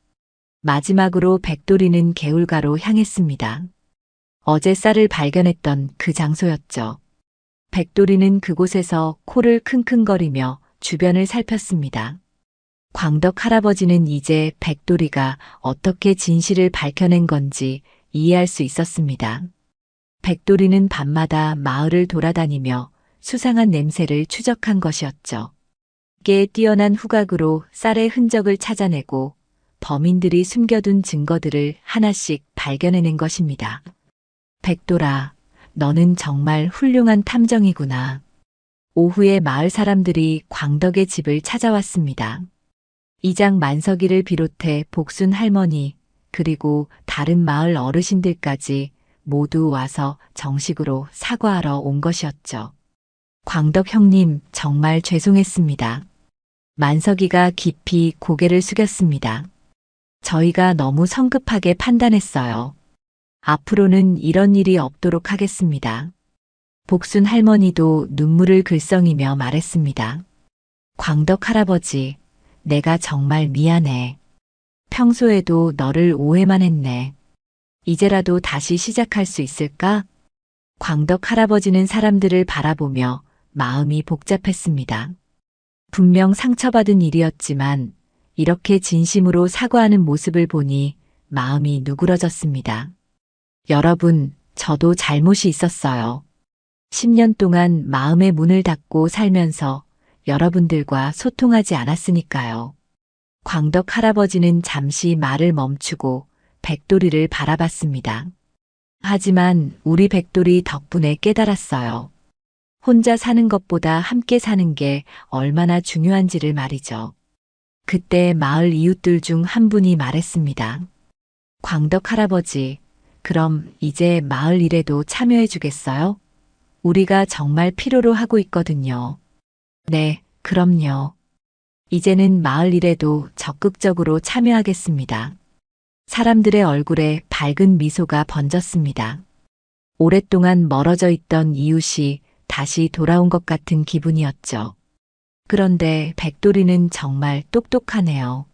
마지막으로 백돌이는 개울가로 향했습니다. 어제 쌀을 발견했던 그 장소였죠. 백돌이는 그곳에서 코를 킁킁거리며 주변을 살폈습니다. 광덕 할아버지는 이제 백돌이가 어떻게 진실을 밝혀낸 건지 이해할 수 있었습니다. 백돌이는 밤마다 마을을 돌아다니며 수상한 냄새를 추적한 것이었죠. 깨 뛰어난 후각으로 쌀의 흔적을 찾아내고 범인들이 숨겨둔 증거들을 하나씩 발견해낸 것입니다. 백돌아, 너는 정말 훌륭한 탐정이구나. 오후에 마을 사람들이 광덕의 집을 찾아왔습니다. 이장 만석이를 비롯해 복순 할머니, 그리고 다른 마을 어르신들까지 모두 와서 정식으로 사과하러 온 것이었죠. 광덕 형님, 정말 죄송했습니다. 만석이가 깊이 고개를 숙였습니다. 저희가 너무 성급하게 판단했어요. 앞으로는 이런 일이 없도록 하겠습니다. 복순 할머니도 눈물을 글썽이며 말했습니다. 광덕 할아버지, 내가 정말 미안해. 평소에도 너를 오해만 했네. 이제라도 다시 시작할 수 있을까? 광덕 할아버지는 사람들을 바라보며 마음이 복잡했습니다. 분명 상처받은 일이었지만 이렇게 진심으로 사과하는 모습을 보니 마음이 누그러졌습니다. 여러분, 저도 잘못이 있었어요. 10년 동안 마음의 문을 닫고 살면서 여러분들과 소통하지 않았으니까요. 광덕 할아버지는 잠시 말을 멈추고 백돌이를 바라봤습니다. 하지만 우리 백돌이 덕분에 깨달았어요. 혼자 사는 것보다 함께 사는 게 얼마나 중요한지를 말이죠. 그때 마을 이웃들 중 한 분이 말했습니다. 광덕 할아버지, 그럼 이제 마을 일에도 참여해 주겠어요? 우리가 정말 필요로 하고 있거든요. 네, 그럼요. 이제는 마을 일에도 적극적으로 참여하겠습니다. 사람들의 얼굴에 밝은 미소가 번졌습니다. 오랫동안 멀어져 있던 이웃이 다시 돌아온 것 같은 기분이었죠. 그런데 백돌이는 정말 똑똑하네요.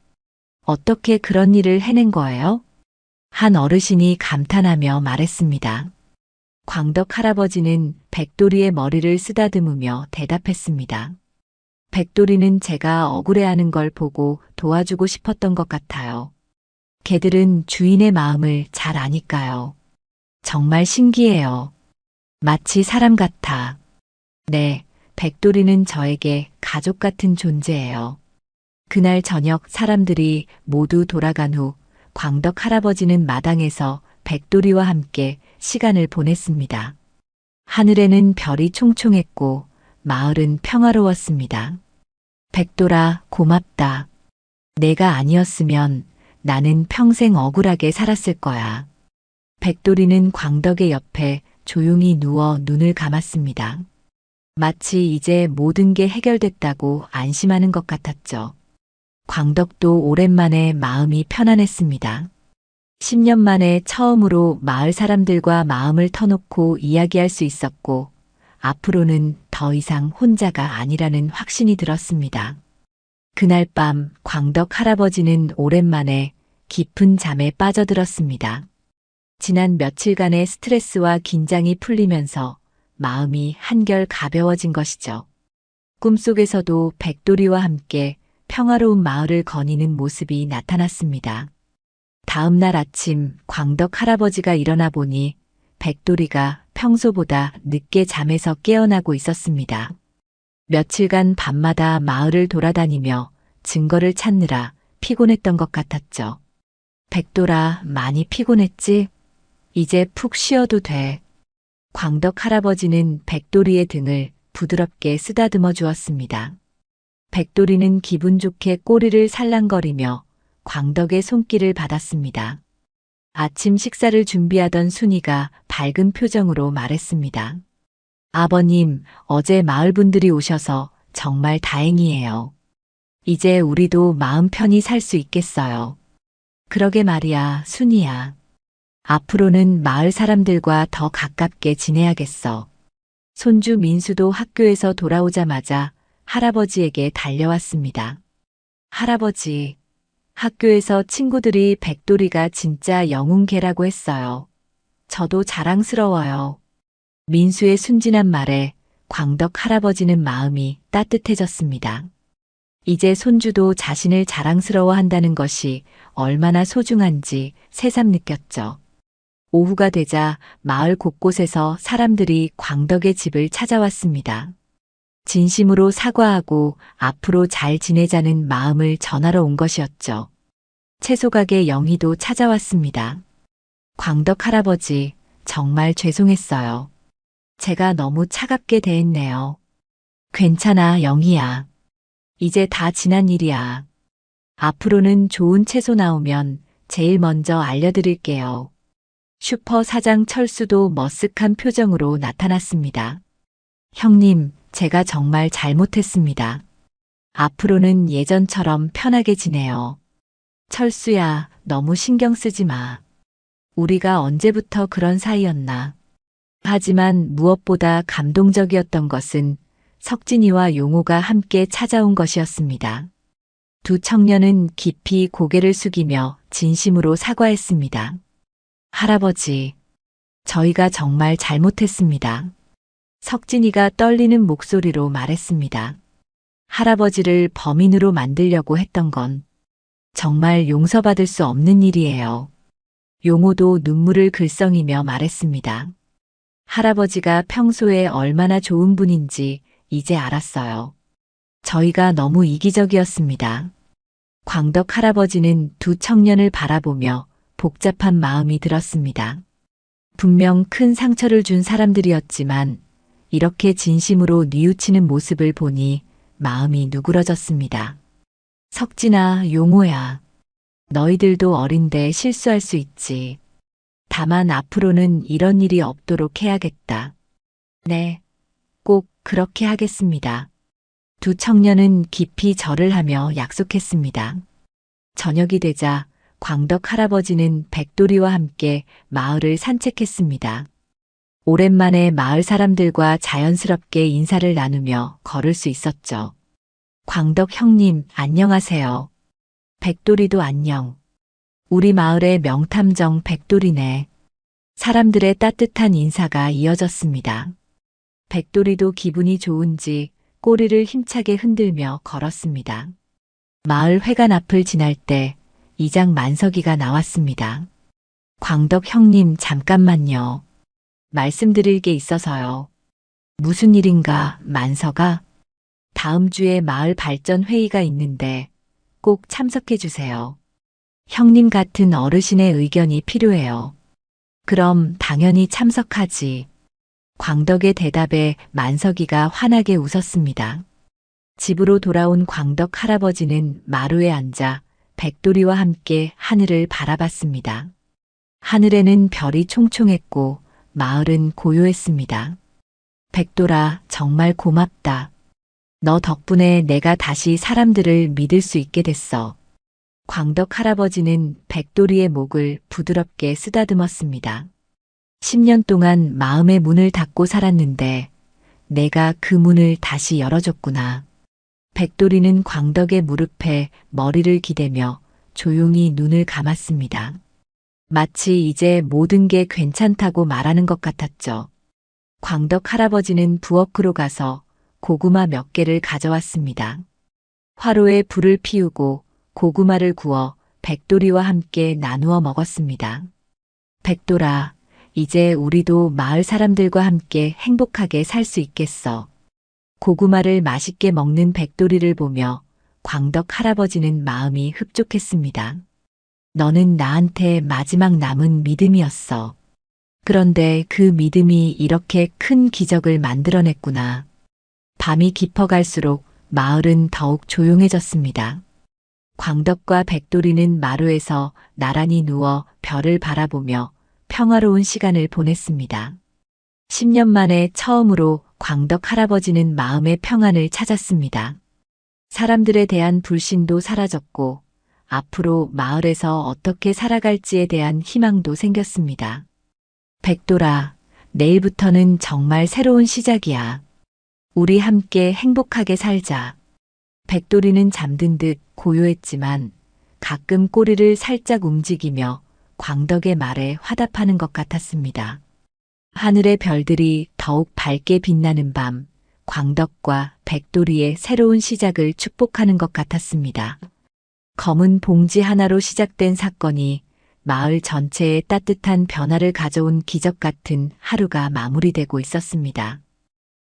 어떻게 그런 일을 해낸 거예요? 한 어르신이 감탄하며 말했습니다. 광덕 할아버지는 백돌이의 머리를 쓰다듬으며 대답했습니다. 백돌이는 제가 억울해하는 걸 보고 도와주고 싶었던 것 같아요. 개들은 주인의 마음을 잘 아니까요. 정말 신기해요. 마치 사람 같아. 네, 백돌이는 저에게 가족 같은 존재예요. 그날 저녁 사람들이 모두 돌아간 후 광덕 할아버지는 마당에서 백돌이와 함께 시간을 보냈습니다. 하늘에는 별이 총총했고 마을은 평화로웠습니다. 백돌아, 고맙다. 내가 아니었으면 나는 평생 억울하게 살았을 거야. 백돌이는 광덕의 옆에 조용히 누워 눈을 감았습니다. 마치 이제 모든 게 해결됐다고 안심하는 것 같았죠. 광덕도 오랜만에 마음이 편안했습니다. 10년 만에 처음으로 마을 사람들과 마음을 터놓고 이야기할 수 있었고, 앞으로는 더 이상 혼자가 아니라는 확신이 들었습니다. 그날 밤 광덕 할아버지는 오랜만에 깊은 잠에 빠져들었습니다. 지난 며칠간의 스트레스와 긴장이 풀리면서 마음이 한결 가벼워진 것이죠. 꿈속에서도 백돌이와 함께 평화로운 마을을 거니는 모습이 나타났습니다. 다음 날 아침 광덕 할아버지가 일어나 보니 백돌이가 평소보다 늦게 잠에서 깨어나고 있었습니다. 며칠간 밤마다 마을을 돌아다니며 증거를 찾느라 피곤했던 것 같았죠. 백돌아, 많이 피곤했지? 이제 푹 쉬어도 돼. 광덕 할아버지는 백돌이의 등을 부드럽게 쓰다듬어 주었습니다. 백돌이는 기분 좋게 꼬리를 살랑거리며 광덕의 손길을 받았습니다. 아침 식사를 준비하던 순이가 밝은 표정으로 말했습니다. 아버님, 어제 마을 분들이 오셔서 정말 다행이에요. 이제 우리도 마음 편히 살 수 있겠어요. 그러게 말이야, 순이야. 앞으로는 마을 사람들과 더 가깝게 지내야겠어. 손주 민수도 학교에서 돌아오자마자 할아버지에게 달려왔습니다. 할아버지, 학교에서 친구들이 백돌이가 진짜 영웅개라고 했어요. 저도 자랑스러워요. 민수의 순진한 말에 광덕 할아버지는 마음이 따뜻해졌습니다. 이제 손주도 자신을 자랑스러워한다는 것이 얼마나 소중한지 새삼 느꼈죠. 오후가 되자 마을 곳곳에서 사람들이 광덕의 집을 찾아왔습니다. 진심으로 사과하고 앞으로 잘 지내자는 마음을 전하러 온 것이었죠. 채소가게 영희도 찾아왔습니다. 광덕 할아버지, 정말 죄송했어요. 제가 너무 차갑게 대했네요. 괜찮아, 영희야. 이제 다 지난 일이야. 앞으로는 좋은 채소 나오면 제일 먼저 알려드릴게요. 슈퍼 사장 철수도 머쓱한 표정으로 나타났습니다. 형님, 제가 정말 잘못했습니다. 앞으로는 예전처럼 편하게 지내요. 철수야, 너무 신경 쓰지 마. 우리가 언제부터 그런 사이였나. 하지만 무엇보다 감동적이었던 것은 석진이와 용호가 함께 찾아온 것이었습니다. 두 청년은 깊이 고개를 숙이며 진심으로 사과했습니다. 할아버지, 저희가 정말 잘못했습니다. 석진이가 떨리는 목소리로 말했습니다. 할아버지를 범인으로 만들려고 했던 건 정말 용서받을 수 없는 일이에요. 용호도 눈물을 글썽이며 말했습니다. 할아버지가 평소에 얼마나 좋은 분인지 이제 알았어요. 저희가 너무 이기적이었습니다. 광덕 할아버지는 두 청년을 바라보며 복잡한 마음이 들었습니다. 분명 큰 상처를 준 사람들이었지만 이렇게 진심으로 뉘우치는 모습을 보니 마음이 누그러졌습니다. 석진아, 용호야. 너희들도 어린데 실수할 수 있지. 다만 앞으로는 이런 일이 없도록 해야겠다. 네, 꼭 그렇게 하겠습니다. 두 청년은 깊이 절을 하며 약속했습니다. 저녁이 되자 광덕 할아버지는 백돌이와 함께 마을을 산책했습니다. 오랜만에 마을 사람들과 자연스럽게 인사를 나누며 걸을 수 있었죠. 광덕 형님, 안녕하세요. 백돌이도 안녕. 우리 마을의 명탐정 백돌이네. 사람들의 따뜻한 인사가 이어졌습니다. 백돌이도 기분이 좋은지 꼬리를 힘차게 흔들며 걸었습니다. 마을 회관 앞을 지날 때 이장 만석이가 나왔습니다. 광덕 형님, 잠깐만요. 말씀드릴 게 있어서요. 무슨 일인가, 만석아? 다음 주에 마을 발전 회의가 있는데 꼭 참석해 주세요. 형님 같은 어르신의 의견이 필요해요. 그럼 당연히 참석하지. 광덕의 대답에 만석이가 환하게 웃었습니다. 집으로 돌아온 광덕 할아버지는 마루에 앉아 백돌이와 함께 하늘을 바라봤습니다. 하늘에는 별이 총총했고 마을은 고요했습니다. 백돌아, 정말 고맙다. 너 덕분에 내가 다시 사람들을 믿을 수 있게 됐어. 광덕 할아버지는 백돌이의 목을 부드럽게 쓰다듬었습니다. 10년 동안 마음의 문을 닫고 살았는데 내가 그 문을 다시 열어줬구나. 백돌이는 광덕의 무릎에 머리를 기대며 조용히 눈을 감았습니다. 마치 이제 모든 게 괜찮다고 말하는 것 같았죠. 광덕 할아버지는 부엌으로 가서 고구마 몇 개를 가져왔습니다. 화로에 불을 피우고 고구마를 구워 백돌이와 함께 나누어 먹었습니다. 백돌아, 이제 우리도 마을 사람들과 함께 행복하게 살 수 있겠어. 고구마를 맛있게 먹는 백돌이를 보며 광덕 할아버지는 마음이 흡족했습니다. 너는 나한테 마지막 남은 믿음이었어. 그런데 그 믿음이 이렇게 큰 기적을 만들어냈구나. 밤이 깊어갈수록 마을은 더욱 조용해졌습니다. 광덕과 백돌이는 마루에서 나란히 누워 별을 바라보며 평화로운 시간을 보냈습니다. 10년 만에 처음으로 광덕 할아버지는 마음의 평안을 찾았습니다. 사람들에 대한 불신도 사라졌고 앞으로 마을에서 어떻게 살아갈지에 대한 희망도 생겼습니다. 백돌아, 내일부터는 정말 새로운 시작이야. 우리 함께 행복하게 살자. 백돌이는 잠든 듯 고요했지만 가끔 꼬리를 살짝 움직이며 광덕의 말에 화답하는 것 같았습니다. 하늘의 별들이 더욱 밝게 빛나는 밤, 광덕과 백돌이의 새로운 시작을 축복하는 것 같았습니다. 검은 봉지 하나로 시작된 사건이 마을 전체에 따뜻한 변화를 가져온 기적 같은 하루가 마무리되고 있었습니다.